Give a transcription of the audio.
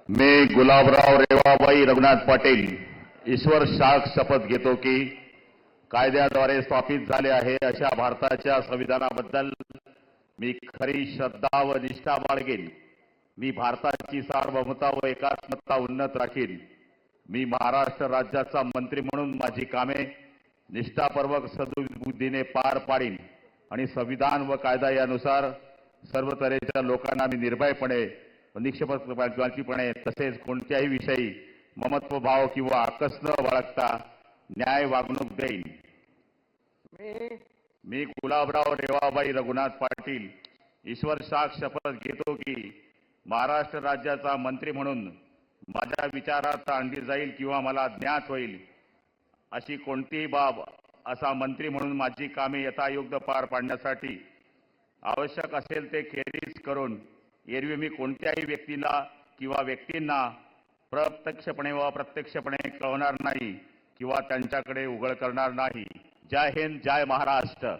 मी गुलाबराव रेवाबाई रघुनाथ पाटील ईश्वर साक्ष शपथ घेतो की कायद्याद्वारे स्थापित झाले आहे अशा भारताच्या संविधानाबद्दल मी खरी श्रद्धा व निष्ठा बाळगेन। मी भारताची सार्वभौमता व एकात्मता उन्नत राखीन। मी महाराष्ट्र राज्याचा मंत्री म्हणून माझी कामे निष्ठापूर्वक सद्बुद्धीने पार पाडीन आणि संविधान व कायदा यानुसार सर्व तऱ्हेच्या लोकांना मी निर्भयपणे व निष्पक्षपातीपणे तसेच कोणत्याही विषयी ममत्व भाव किंवा आकस न बाळगता न्याय वागणूक देईन। मी गुलाबराव रेवाबाई रघुनाथ पाटील ईश्वर साक्ष शपथ घेतो की महाराष्ट्र राज्याचा मंत्री म्हणून माझ्या विचारात आणली जाईल किंवा मला ज्ञात होईल अशी कोणतीही बाब असा मंत्री म्हणून माझी कामे यथायोग्य पार पाडण्यासाठी आवश्यक असेल ते खेरीज करून एरवी मी कोणत्याही व्यक्तीला किंवा व्यक्तींना प्रत्यक्षपणे व अप्रत्यक्षपणे कळवणार नाही किंवा त्यांच्याकडे उघड करणार नाही। जय हिंद, जय महाराष्ट्र।